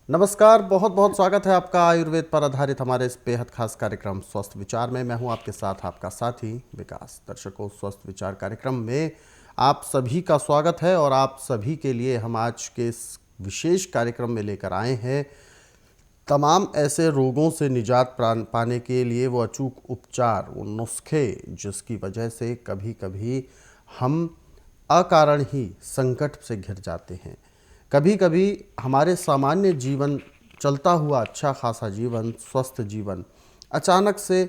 नमस्कार, बहुत बहुत स्वागत है आपका आयुर्वेद पर आधारित हमारे इस बेहद खास कार्यक्रम स्वस्थ विचार में। मैं हूं आपके साथ आपका साथी विकास। दर्शकों, स्वस्थ विचार कार्यक्रम में आप सभी का स्वागत है और आप सभी के लिए हम आज के इस विशेष कार्यक्रम में लेकर आए हैं तमाम ऐसे रोगों से निजात पाने के लिए वो अचूक उपचार, वो नुस्खे जिसकी वजह से कभी कभी हम अकारण ही संकट से घिर जाते हैं। कभी कभी हमारे सामान्य जीवन, चलता हुआ अच्छा खासा जीवन, स्वस्थ जीवन अचानक से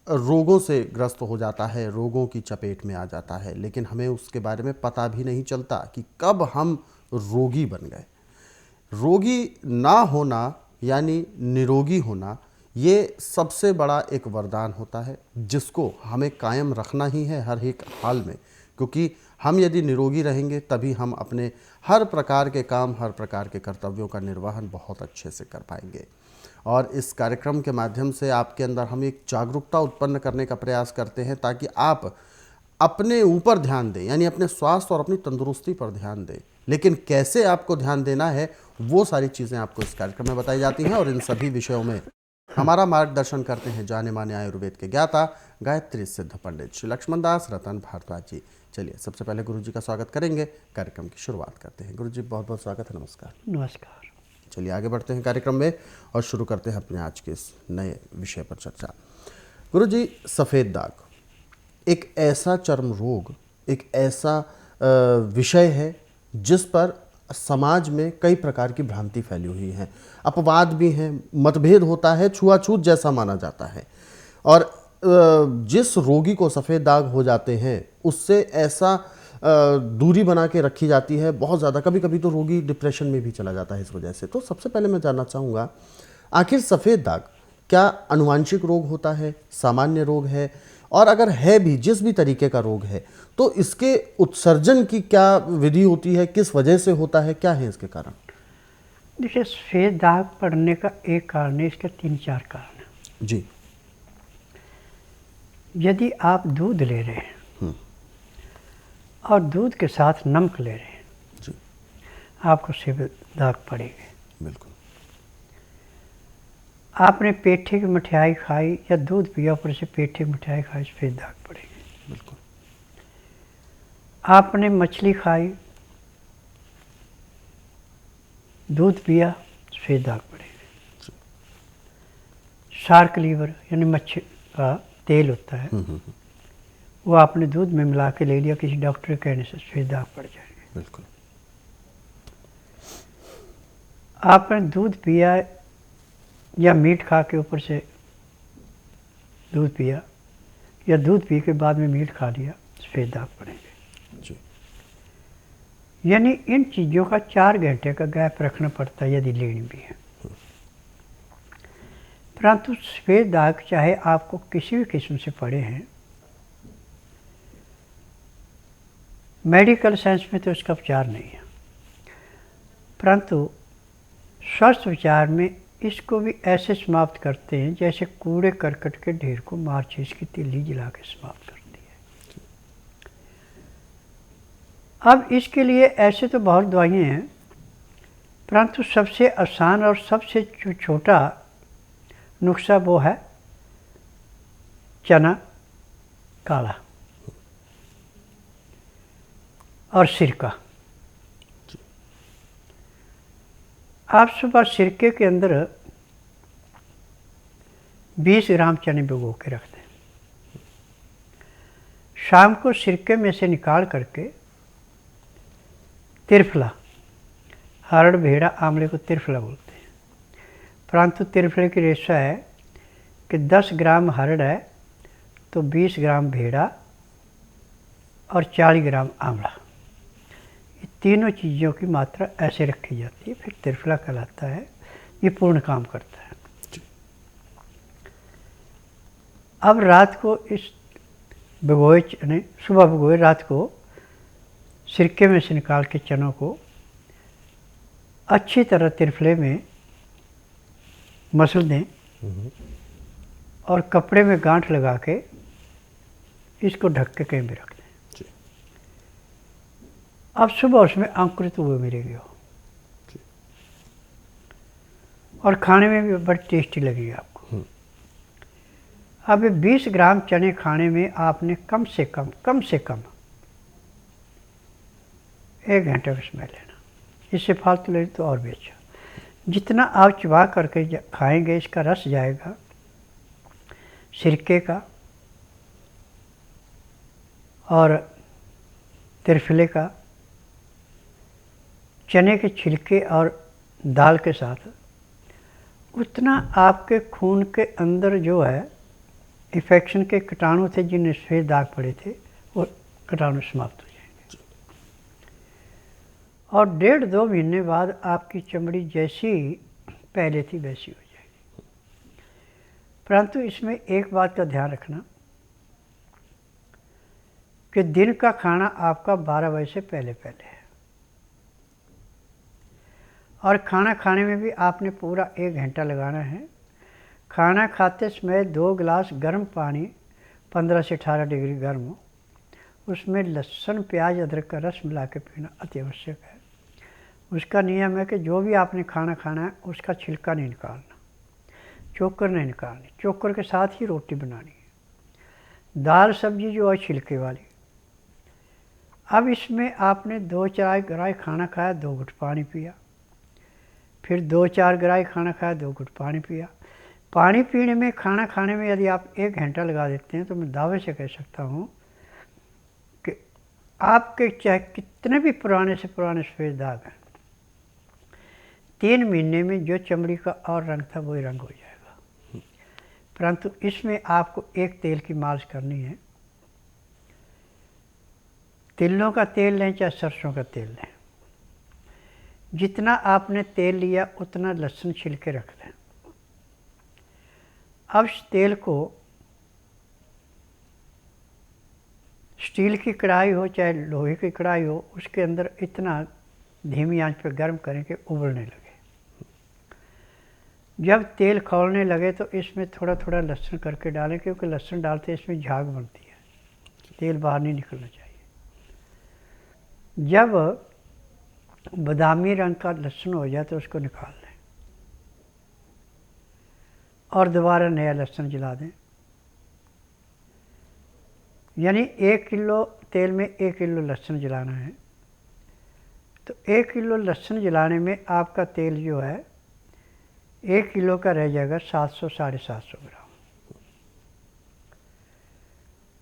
रोगों से ग्रस्त हो जाता है, रोगों की चपेट में आ जाता है, लेकिन हमें उसके बारे में पता भी नहीं चलता कि कब हम रोगी बन गए। रोगी ना होना यानी निरोगी होना, ये सबसे बड़ा एक वरदान होता है जिसको हमें कायम रखना ही है हर एक हाल में, क्योंकि हम यदि निरोगी रहेंगे तभी हम अपने हर प्रकार के काम, हर प्रकार के कर्तव्यों का निर्वहन बहुत अच्छे से कर पाएंगे। और इस कार्यक्रम के माध्यम से आपके अंदर हम एक जागरूकता उत्पन्न करने का प्रयास करते हैं ताकि आप अपने ऊपर ध्यान दें, यानी अपने स्वास्थ्य और अपनी तंदुरुस्ती पर ध्यान दें। लेकिन कैसे आपको ध्यान देना है, वो सारी चीज़ें आपको इस कार्यक्रम में बताई जाती हैं और इन सभी विषयों में हमारा मार्गदर्शन करते हैं जाने माने आयुर्वेद के ज्ञाता गायत्री सिद्ध पंडित श्री लक्ष्मण दास रतन भारद्वाज जी। चलिए, सबसे पहले गुरु जी का स्वागत करेंगे, कार्यक्रम की शुरुआत करते हैं। गुरु जी, बहुत बहुत स्वागत है। नमस्कार। नमस्कार। चलिए आगे बढ़ते हैं कार्यक्रम में और शुरू करते हैं अपने आज के इस नए विषय पर चर्चा। गुरु जी, सफ़ेद दाग एक ऐसा चर्म रोग, एक ऐसा विषय है जिस पर समाज में कई प्रकार की भ्रांति फैली हुई है, अपवाद भी हैं, मतभेद होता है, छुआछूत जैसा माना जाता है। और जिस रोगी को सफ़ेद दाग हो जाते हैं उससे ऐसा दूरी बना के रखी जाती है बहुत ज़्यादा। कभी कभी तो रोगी डिप्रेशन में भी चला जाता है इस वजह से। तो सबसे पहले मैं जानना चाहूँगा, आखिर सफ़ेद दाग क्या अनुवांशिक रोग होता है, सामान्य रोग है, और अगर है भी, जिस भी तरीके का रोग है, तो इसके उत्सर्जन की क्या विधि होती है, किस वजह से होता है, क्या है इसके कारण? देखिए, सफ़ेद दाग पड़ने का एक कारण है, इसके 3-4 कारण हैं। जी। यदि आप दूध ले रहे हैं और दूध के साथ नमक ले रहे हैं, जी, आपको सफ़ेद दाग पड़ेगी। बिल्कुल। आपने पेठे की मिठाई खाई या दूध पिया, ऊपर से पेठे की मिठाई खाई, सफ़ेद दाग पड़ेगी। बिल्कुल। आपने मछली खाई, दूध पिया, सफ़ेद दाग पड़ेगी। शार्क लीवर यानी मच्छी का तेल होता है, वो आपने दूध में मिला के ले लिया, किसी डॉक्टर के कहने से, सफ़ेद दाग पड़ जाएंगे। बिल्कुल। आपने दूध पिया या मीट खा के ऊपर से दूध पिया, या दूध पी के बाद में मीट खा लिया, सफ़ेद दाग पड़ेंगे। जी। यानी इन चीज़ों का 4 घंटे का गैप रखना पड़ता है यदि लेनी भी है। परंतु सफ़ेद दाग चाहे आपको किसी भी किस्म से पड़े हैं, मेडिकल साइंस में तो इसका उपचार नहीं है, परंतु स्वस्थ विचार में इसको भी ऐसे समाप्त करते हैं जैसे कूड़े करकट के ढेर को माचिस की तीली जला के समाप्त करती है। अब इसके लिए ऐसे तो बहुत दवाइयाँ हैं, परंतु सबसे आसान और सबसे छोटा नुस्खा वो है चना काला और सिरका। आप सुबह सिरके के अंदर 20 ग्राम चने भिगो के रख दें, शाम को सिरके में से निकाल करके त्रिफला, हरड़ भेड़ा आंवले को त्रिफला बोलते हैं, परंतु त्रिफले की रेशा है कि 10 ग्राम हरड़ है तो 20 ग्राम भेड़ा और 40 ग्राम आंवला, ये तीनों चीज़ों की मात्रा ऐसे रखी जाती है, फिर त्रिफला कहलाता है। ये पूर्ण काम करता है। अब रात को इस भिगोए चने, सुबह भिगोए, रात को सिरके में से निकाल के चनों को अच्छी तरह त्रिफले में मसल दें और कपड़े में गांठ लगा के इसको ढक के कहीं भी रख दें। अब सुबह उसमें अंकुरित हुए मिलेंगे हो। और खाने में भी बड़ी टेस्टी लगेगी आपको। अब 20 ग्राम चने खाने में आपने कम से कम 1 घंटे का समय लेना। इससे फालतू ले तो और भी अच्छा। जितना आप चबा करके खाएंगे इसका रस जाएगा, सिरके का और त्रिफले का, चने के छिलके और दाल के साथ, उतना आपके खून के अंदर जो है इन्फेक्शन के कीटाणु थे जिनमें सफ़ेद दाग पड़े थे वो कीटाणु समाप्त हो जाएंगे। और 1.5-2 महीने बाद आपकी चमड़ी जैसी पहले थी वैसी हो जाएगी। परंतु इसमें एक बात का ध्यान रखना कि दिन का खाना आपका 12 बजे से पहले है और खाना खाने में भी आपने पूरा 1 घंटा लगाना है। खाना खाते समय 2 गिलास गर्म पानी 15 से 18 डिग्री गर्म हो, उसमें लहसुन प्याज अदरक का रस मिला के पीना अति आवश्यक है। उसका नियम है कि जो भी आपने खाना खाना है उसका छिलका नहीं निकालना, चोकर नहीं निकालनी, चोकर के साथ ही रोटी बनानी है। दाल सब्जी जो है छिलके वाली। अब इसमें आपने 2-4 ग्राही खाना खाया, 2 घुट पानी पिया, फिर 2-4 ग्राही खाना खाया, 2 घुट पानी पिया। पानी पीने में, खाना खाने में यदि आप 1 घंटा लगा देते हैं तो मैं दावे से कह सकता हूँ कि आपके चाहे कितने भी पुराने से पुराने सफ़ेद दाग हैं, 3 महीने में जो चमड़ी का और रंग था वही रंग हो जाएगा। परंतु इसमें आपको एक तेल की मालिश करनी है। तिलों का तेल लें चाहे सरसों का तेल लें, जितना आपने तेल लिया उतना लहसुन छिल के रख दें। अब इस तेल को स्टील की कढ़ाई हो चाहे लोहे की कढ़ाई हो, उसके अंदर इतना धीमी आंच पर गर्म करें कि उबलने लगे। जब तेल खौलने लगे तो इसमें थोड़ा थोड़ा लहसुन करके डालें, क्योंकि लहसुन डालते इसमें झाग बनती है, तेल बाहर नहीं निकलना चाहिए। जब बादामी रंग का लहसुन हो जाए तो उसको निकाल लें और दोबारा नया लहसुन जला दें। यानी 1 किलो तेल में 1 किलो लहसुन जलाना है। तो 1 किलो लहसुन जलाने में आपका तेल जो है 1 किलो का रह जाएगा 700-750 ग्राम।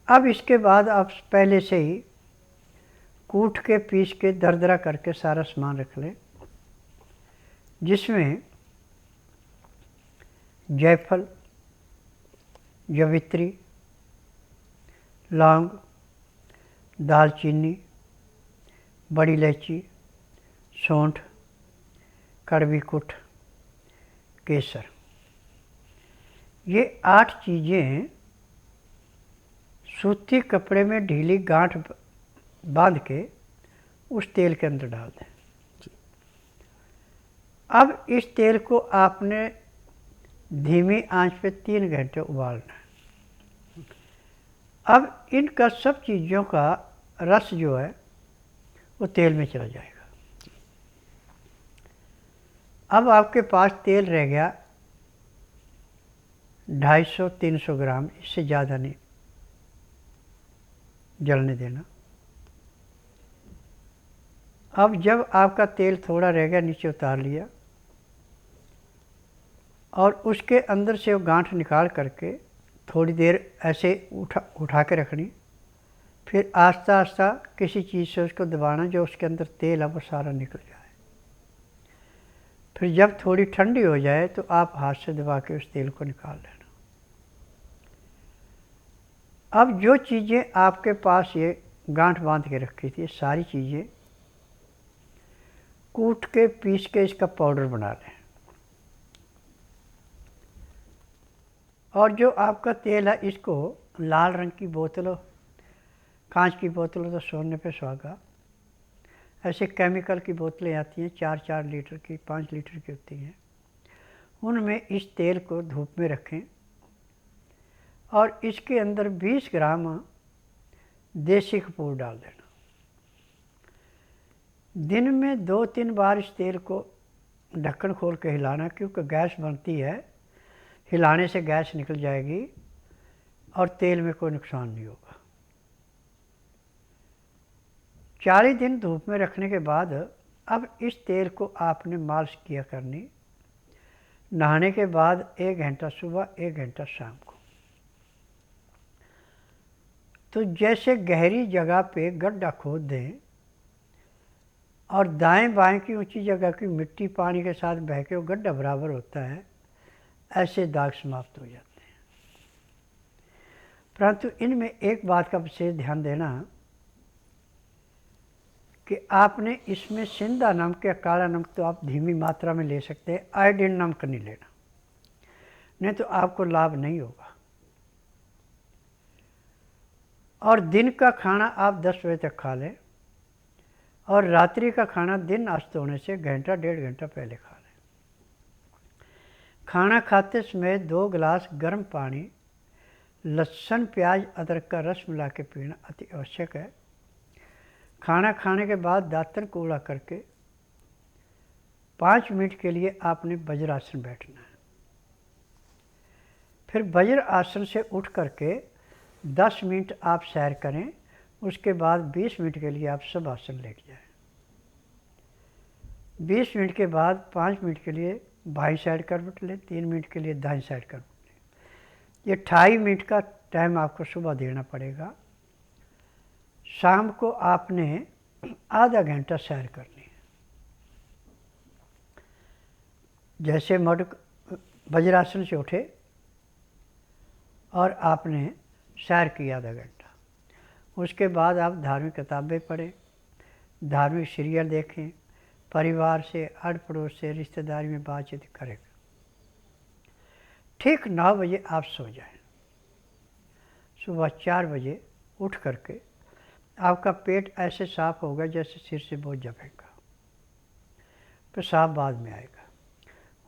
अब इसके बाद आप पहले से ही कूट के पीस के दरदरा करके सारा सामान रख लें, जिसमें जायफल, जवित्री, लौंग, दालचीनी, बड़ी इलायची, सौंठ, कड़वी कुट, केसर, ये 8 चीज़ें सूती कपड़े में ढीली गांठ बांध के उस तेल के अंदर डाल दें। अब इस तेल को आपने धीमी आंच पे 3 घंटे उबालना है। अब इनका सब चीज़ों का रस जो है वो तेल में चला जाएगा। अब आपके पास तेल रह गया 250-300 ग्राम, इससे ज़्यादा नहीं जलने देना। अब जब आपका तेल थोड़ा रह गया नीचे उतार लिया और उसके अंदर से वो गांठ निकाल करके थोड़ी देर ऐसे उठा के रखनी। फिर आस्ता आस्ता किसी चीज़ से उसको दबाना, जो उसके अंदर तेल है वो सारा निकल जाए। फिर जब थोड़ी ठंडी हो जाए तो आप हाथ से दबा के उस तेल को निकाल लेना। अब जो चीज़ें आपके पास ये गांठ बांध के रखी थी, सारी चीज़ें कूट के पीस के इसका पाउडर बना लें। और जो आपका तेल है इसको लाल रंग की बोतलों, कांच की बोतलों तो सोने पे सुहागा, ऐसे केमिकल की बोतलें आती हैं 4-4 लीटर की, 5 लीटर की होती हैं, उनमें इस तेल को धूप में रखें और इसके अंदर 20 ग्राम देसी कपूर डाल देना। दिन में 2-3 बार इस तेल को ढक्कन खोल के हिलाना, क्योंकि गैस बनती है, हिलाने से गैस निकल जाएगी और तेल में कोई नुकसान नहीं होगा। 40 दिन धूप में रखने के बाद अब इस तेल को आपने मालिश किया करनी। नहाने के बाद 1 घंटा सुबह, 1 घंटा शाम को। तो जैसे गहरी जगह पे गड्ढा खोद दें और दाएं बाएं की ऊंची जगह की मिट्टी पानी के साथ बह के वो गड्ढा बराबर होता है, ऐसे दाग समाप्त हो जाते हैं। परंतु इनमें एक बात का विशेष ध्यान देना कि आपने इसमें सिंधा नमक या काला नमक तो आप धीमी मात्रा में ले सकते हैं, आयोडीन नमक नहीं लेना, नहीं तो आपको लाभ नहीं होगा। और दिन का खाना आप 10 बजे तक खा लें और रात्रि का खाना दिन अस्त होने से घंटा 1.5 घंटा पहले खा लें। खाना खाते समय 2 गिलास गर्म पानी, लहसुन प्याज अदरक का रस मिला के पीना अति आवश्यक है। खाना खाने के बाद दांतन कूड़ा करके 5 मिनट के लिए आपने वज्रासन बैठना है। फिर वज्र आसन से उठ करके 10 मिनट आप सैर करें। उसके बाद 20 मिनट के लिए आप शवासन लेट जाएं। 20 मिनट के बाद 5 मिनट के लिए बाईं साइड करवट लें, 3 मिनट के लिए दाईं साइड करवट लें। ये 2.5 मिनट का टाइम आपको सुबह देना पड़ेगा। शाम को आपने आधा घंटा सैर करनी है। जैसे वज्रासन से उठे और आपने सैर की आधा घंटा, उसके बाद आप धार्मिक किताबें पढ़ें, धार्मिक सीरियल देखें, परिवार से, अड़ पड़ोस से, रिश्तेदारी में बातचीत करें। ठीक 9 बजे आप सो जाएं। सुबह 4 बजे उठ करके आपका पेट ऐसे साफ होगा जैसे सिर से बोझ जमेगा, पेशाब बाद में आएगा।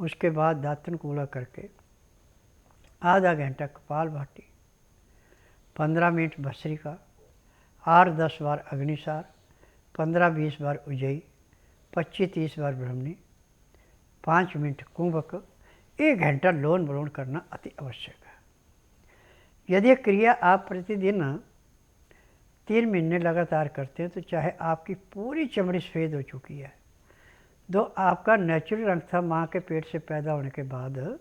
उसके बाद दांतन कूड़ा करके आधा घंटा कपालभाति, 15 मिनट भस्त्रिका, 8-10 बार अग्निसार, 15-20 बार उज्जयी, 25-30 बार ब्रह्मणी, 5 मिनट कुंभक, 1 घंटा लोन विलोम करना अति आवश्यक है। यदि क्रिया आप प्रतिदिन 3 महीने लगातार करते हैं तो चाहे आपकी पूरी चमड़ी सफ़ेद हो चुकी है, तो आपका नेचुरल रंग था माँ के पेट से पैदा होने के बाद,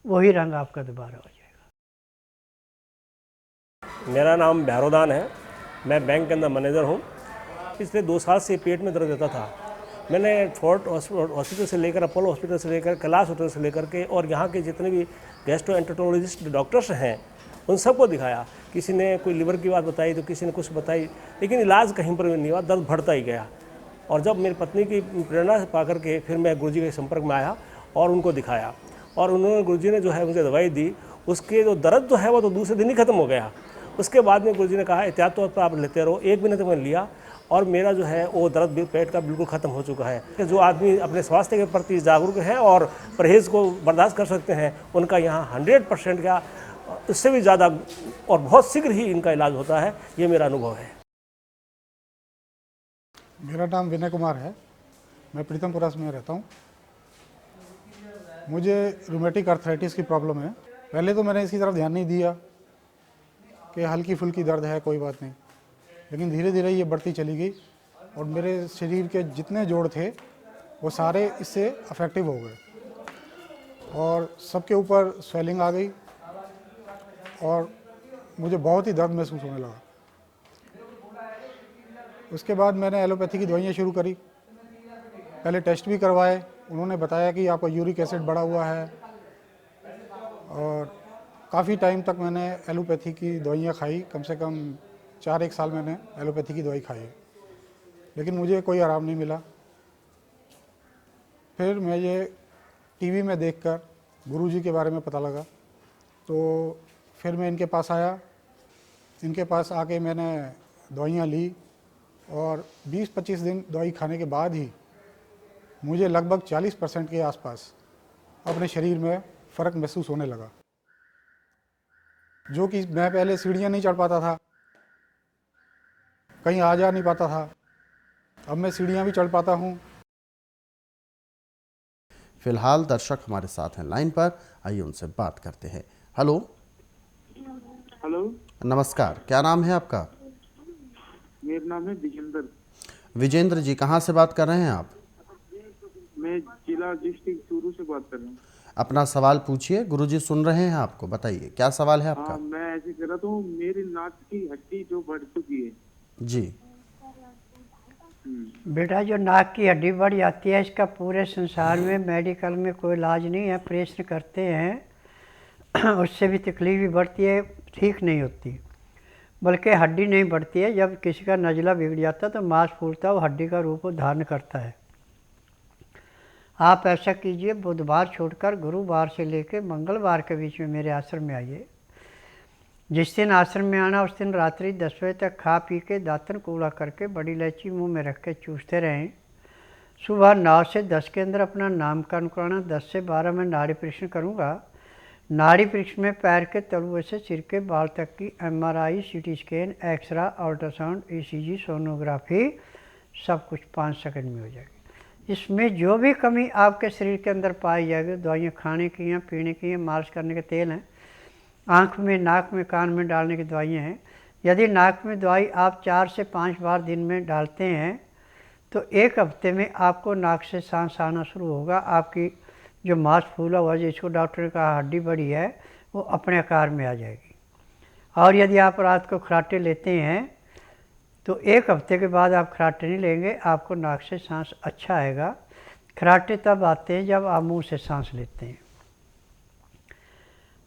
वही रंग आपका दोबारा हो जाएगा। मेरा नाम भैरोदान है। मैं बैंक के अंदर मैनेजर हूँ। पिछले 2 साल से पेट में दर्द रहता था। मैंने फोर्ट हॉस्पिटल से लेकर, अपोलो हॉस्पिटल से लेकर, कैलाश हॉस्पिटल से लेकर के और यहाँ के जितने भी गैस्ट्रोएंटरोलॉजिस्ट डॉक्टर्स हैं उन सबको दिखाया। किसी ने कोई लिवर की बात बताई तो किसी ने कुछ बताई, लेकिन इलाज कहीं पर भी नहीं हुआ, दर्द बढ़ता ही गया। और जब मेरी पत्नी की प्रेरणा से पा करके फिर मैं गुरुजी के संपर्क में आया और उनको दिखाया, और उन्होंने गुरुजी ने जो है मुझे दवाई दी। उसके जो दर्द जो है वो तो दूसरे दिन ही खत्म हो गया। उसके बाद में गुरुजी ने कहा एहतियात तौर पर आप लेते रहो। 1 महीने तक मैंने लिया और मेरा जो है वो दर्द पेट का बिल्कुल ख़त्म हो चुका है। जो आदमी अपने स्वास्थ्य के प्रति जागरूक है और परहेज़ को बर्दाश्त कर सकते हैं, उनका यहाँ 100% का, इससे भी ज़्यादा और बहुत शीघ्र ही इनका इलाज होता है। ये मेरा अनुभव है। मेरा नाम विनय कुमार है। मैं प्रीतमपुरा में रहता हूँ। मुझे रूमेटिक आर्थराइटिस की प्रॉब्लम है। पहले तो मैंने इसकी तरफ ध्यान नहीं दिया कि हल्की फुल्की दर्द है, कोई बात नहीं, लेकिन धीरे धीरे ये बढ़ती चली गई और मेरे शरीर के जितने जोड़ थे वो सारे इससे अफेक्टिव हो गए और सबके ऊपर स्वेलिंग आ गई और मुझे बहुत ही दर्द महसूस होने लगा। उसके बाद मैंने एलोपैथी की दवाइयाँ शुरू करी। पहले टेस्ट भी करवाए, उन्होंने बताया कि आपका यूरिक एसिड बढ़ा हुआ है और काफ़ी टाइम तक मैंने एलोपैथी की दवाइयाँ खाई। कम से कम 4-1 साल मैंने एलोपैथी की दवाई खाई, लेकिन मुझे कोई आराम नहीं मिला। फिर मैं ये टीवी में देखकर गुरुजी के बारे में पता लगा, तो फिर मैं इनके पास आया। इनके पास आके मैंने दवाइयाँ ली और 20-25 दिन दवाई खाने के बाद ही मुझे लगभग 40% के आसपास अपने शरीर में फ़र्क महसूस होने लगा। जो कि मैं पहले सीढ़ियाँ नहीं चढ़ पाता था, कहीं आ जा नहीं पाता था, अब मैं सीढ़ियाँ भी चढ़ पाता हूँ। फिलहाल दर्शक हमारे साथ हैं लाइन पर, आइए उनसे बात करते हैं। हेलो। हेलो, नमस्कार, क्या नाम है आपका? मेरा नाम है विजेंद्र। विजेंद्र जी, कहाँ से बात कर रहे हैं आप? मैं जिला डिस्ट्रिक्ट चूरू से बात कर रहा हूँ। अपना सवाल पूछिए, गुरुजी सुन रहे हैं आपको, बताइए क्या सवाल है आपका? हाँ, मैं ऐसे कह रहा था, मेरी नाक की हड्डी जो बढ़ चुकी है। जी। बेटा, जो नाक की हड्डी बढ़ जाती है, इसका पूरे संसार में मेडिकल में कोई इलाज नहीं है। ऑपरेशन करते हैं उससे भी तकलीफ भी बढ़ती है, ठीक नहीं होती। बल्कि हड्डी नहीं बढ़ती है, जब किसी का नज़ला बिगड़ जाता है तो मांस फूलता है, वो हड्डी का रूप धारण करता है। आप ऐसा कीजिए, बुधवार छोड़कर गुरुवार से लेकर मंगलवार के बीच में मेरे आश्रम में आइए। जिस दिन आश्रम में आना उस दिन रात्रि 10 बजे तक खा पी के दातन कूड़ा करके बड़ी इलायची मुंह में रख के चूसते रहें। सुबह 9 से 10 के अंदर अपना नामकरण कराना। 10 से 12 में नाड़ी परीक्षण करूँगा। नाड़ी परीक्षण में पैर के तलुए से सिर के बाल तक की MRI, CT scan, x-ray, ultrasound, ECG, sonography सब कुछ 5 सेकंड में हो जाएगी। इसमें जो भी कमी आपके शरीर के अंदर पाई जाएगी, दवाइयाँ खाने की हैं, पीने की हैं, मालिश करने के तेल हैं, आँख में, नाक में, कान में डालने की दवाइयाँ हैं। यदि नाक में दवाई आप 4 से 5 बार दिन में डालते हैं तो 1 हफ्ते में आपको नाक से सांस आना शुरू होगा। आपकी जो मांस फूला हुआ, जिसको डॉक्टर ने कहा हड्डी बड़ी है, वो अपने आकार में आ जाएगी। और यदि आप रात को खराटे लेते हैं तो 1 हफ्ते के बाद आप खराटे नहीं लेंगे, आपको नाक से सांस अच्छा आएगा। खराटे तब आते हैं जब आप मुंह से सांस लेते हैं।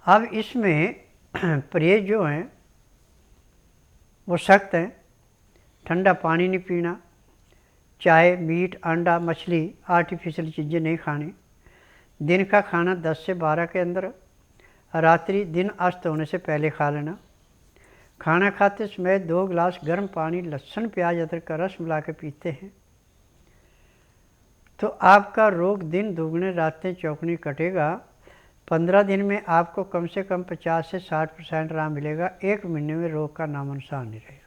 अब इसमें परहेज जो हैं वो सख्त हैं। ठंडा पानी नहीं पीना, चाय, मीट, अंडा, मछली, आर्टिफिशियल चीज़ें नहीं खानी। दिन का खाना 10 से 12 के अंदर, रात्रि दिन अस्त होने से पहले खा लेना। खाना खाते समय 2 गिलास गर्म पानी, लहसुन, प्याज, अदरक का रस मिला के पीते हैं तो आपका रोग दिन दुगने रातें चौगुनी कटेगा। 15 दिन में आपको कम से कम 50 से 60% आराम मिलेगा। 1 महीने में रोग का नामो निशान नहीं रहेगा।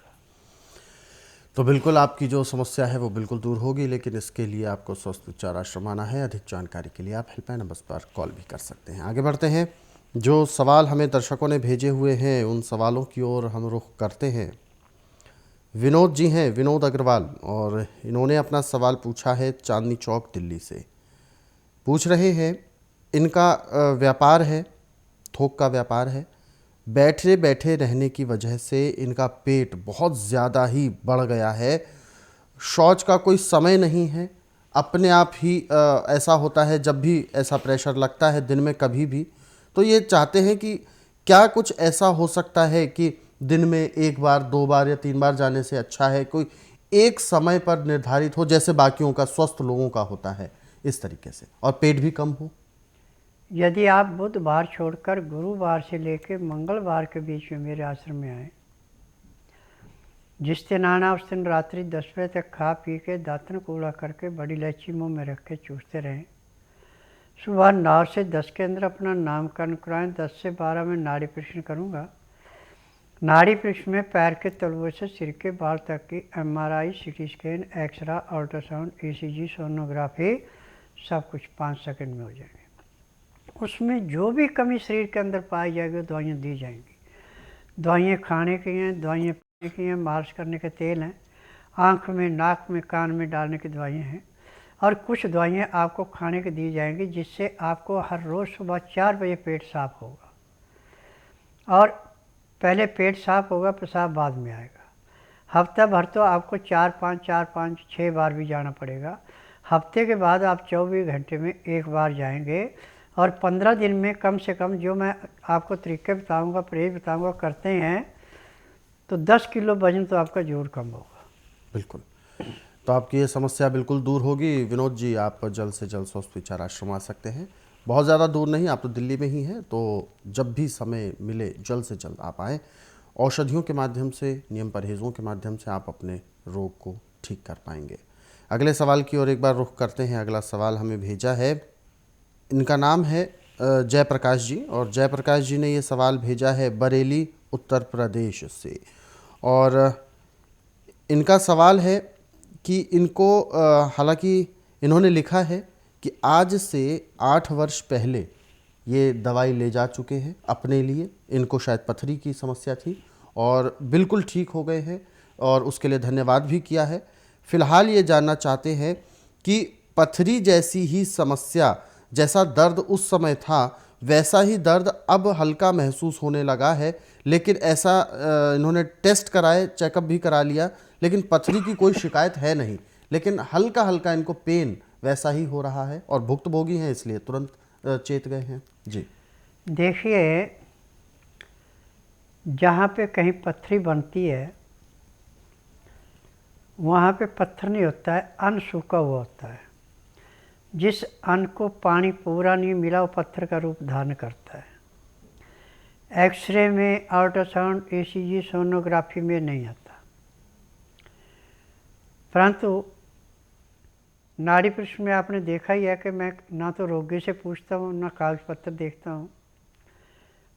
तो बिल्कुल आपकी जो समस्या है वो बिल्कुल दूर होगी, लेकिन इसके लिए आपको स्वस्थ विचार आश्रम आना है। अधिक जानकारी के लिए आप हेल्पलाइन नंबर पर कॉल भी कर सकते हैं। आगे बढ़ते हैं, जो सवाल हमें दर्शकों ने भेजे हुए हैं उन सवालों की ओर हम रुख करते हैं। विनोद जी हैं, विनोद अग्रवाल, और इन्होंने अपना सवाल पूछा है चांदनी चौक दिल्ली से। पूछ रहे हैं, इनका व्यापार है, थोक का व्यापार है। बैठे बैठे रहने की वजह से इनका पेट बहुत ज़्यादा ही बढ़ गया है। शौच का कोई समय नहीं है, अपने आप ही ऐसा होता है जब भी ऐसा प्रेशर लगता है दिन में कभी भी। तो ये चाहते हैं कि क्या कुछ ऐसा हो सकता है कि दिन में 1 बार, 2 बार या 3 बार जाने से अच्छा है कोई एक समय पर निर्धारित हो, जैसे बाकियों का, स्वस्थ लोगों का होता है, इस तरीके से, और पेट भी कम हो। यदि आप बुधवार छोड़कर गुरुवार से लेकर मंगलवार के बीच में मेरे आश्रम में आए, जिस दिन आना उस दिन रात्रि 10 बजे तक खा पी के दातन कूड़ा करके बड़ी इलायची मुंह में रख के चूसते रहें। सुबह 9 से 10 के अंदर अपना नामकरण कराएं। 10 से 12 में नाड़ी परीक्षण करूँगा। नाड़ी परीक्षण में पैर के तलुए से सिर के बाल तक की MRI, CT scan, x-ray, ultrasound, ECG, sonography सब कुछ 5 सेकंड में हो जाएंगे। उसमें जो भी कमी शरीर के अंदर पाई जाएगी दवाइयाँ दी जाएंगी। दवाइयाँ खाने की हैं, दवाइयाँ पीने की हैं, मालिश करने के तेल हैं, आँख में, नाक में, कान में डालने की दवाइयाँ हैं, और कुछ दवाइयाँ आपको खाने की दी जाएंगी जिससे आपको हर रोज़ सुबह 4 बजे पेट साफ होगा। और पहले पेट साफ होगा, पेशाब बाद में आएगा। हफ्ता भर तो आपको 4-5, 6 बार भी जाना पड़ेगा। हफ्ते के बाद आप 24 घंटे में 1 बार जाएंगे। और 15 दिन में कम से कम, जो मैं आपको तरीके बताऊंगा, परहेज बताऊंगा, करते हैं तो 10 किलो वजन तो आपका जरूर कम होगा। बिल्कुल, तो आपकी ये समस्या बिल्कुल दूर होगी। विनोद जी, आप जल्द से जल्द स्वस्थ विचार आश्रम आ सकते हैं। बहुत ज़्यादा दूर नहीं, आप तो दिल्ली में ही हैं, तो जब भी समय मिले जल्द से जल्द आप आएँ। औषधियों के माध्यम से, नियम परहेज़ों के माध्यम से आप अपने रोग को ठीक कर पाएंगे। अगले सवाल की ओर एक बार रुख करते हैं। अगला सवाल हमें भेजा है, इनका नाम है जयप्रकाश जी, और जयप्रकाश जी ने ये सवाल भेजा है बरेली, उत्तर प्रदेश से। और इनका सवाल है कि इनको, हालांकि इन्होंने लिखा है कि आज से 8 वर्ष पहले ये दवाई ले जा चुके हैं अपने लिए। इनको शायद पथरी की समस्या थी और बिल्कुल ठीक हो गए हैं और उसके लिए धन्यवाद भी किया है। फिलहाल ये जानना चाहते हैं कि पथरी जैसी ही समस्या, जैसा दर्द उस समय था वैसा ही दर्द अब हल्का महसूस होने लगा है, लेकिन ऐसा इन्होंने टेस्ट कराए, चेकअप भी करा लिया, लेकिन पथरी की कोई शिकायत है नहीं, लेकिन हल्का हल्का इनको पेन वैसा ही हो रहा है और भुक्तभोगी हैं इसलिए तुरंत चेत गए हैं। जी देखिए, जहाँ पे कहीं पथरी बनती है वहाँ पे पत्थर नहीं होता है, अन्न सूखा हुआ होता है। जिस अन्न को पानी पूरा नहीं मिला वो पत्थर का रूप धारण करता है। एक्सरे में, अल्ट्रासाउंड, ECG, सोनोग्राफी में नहीं आता। परंतु नाड़ी परीक्षण में आपने देखा ही है कि मैं ना तो रोगी से पूछता हूँ ना कागज पत्र देखता हूँ।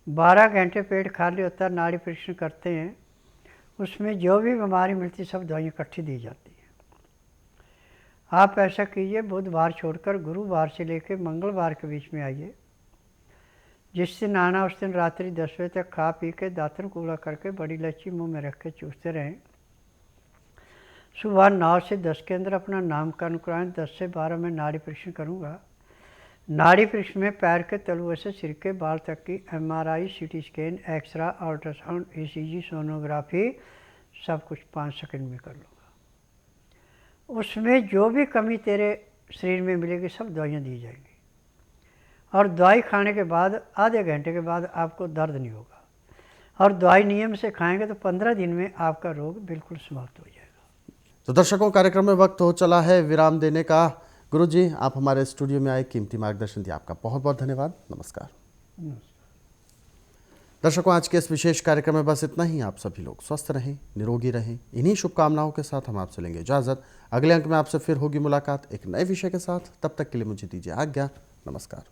12 घंटे पेट खाली होता है, नाड़ी परीक्षण करते हैं, उसमें जो भी बीमारी मिलती सब दवाइयाँ इकट्ठी दी जाती है। आप ऐसा कीजिए, बुधवार छोड़कर गुरुवार से लेकर मंगलवार के बीच में आइए। जिस दिन आना उस दिन रात्रि 10 बजे तक खा पी के दातन कूड़ा करके बड़ी इलायची मुंह में रख के चूसते रहें। सुबह 9 से 10 के अंदर अपना नामकरण कराएं। 10 से 12 में नाड़ी परीक्षण करूँगा। नाड़ी परीक्षण में पैर के तलुए से सिर के बाल तक की MRI, CT scan, x-ray, ultrasound, ECG, sonography सब कुछ 5 सेकंड में कर लूँगा। उसमें जो भी कमी तेरे शरीर में मिलेगी सब दवाइयाँ दी जाएंगी और दवाई खाने के बाद आधे घंटे के बाद आपको दर्द नहीं होगा और दवाई नियम से खाएंगे तो 15 दिन में आपका रोग बिल्कुल समाप्त हो जाएगा। तो दर्शकों, कार्यक्रम में वक्त हो चला है विराम देने का। गुरुजी, आप हमारे स्टूडियो में आए, कीमती मार्गदर्शन दिया, आपका बहुत बहुत धन्यवाद। नमस्कार। दर्शकों, आज के इस विशेष कार्यक्रम में बस इतना ही। आप सभी लोग स्वस्थ रहें, निरोगी रहें, इन्हीं शुभकामनाओं के साथ हम आपसे लेंगे इजाज़त। अगले अंक में आपसे फिर होगी मुलाकात एक नए विषय के साथ। तब तक के लिए मुझे दीजिए आज्ञा। नमस्कार।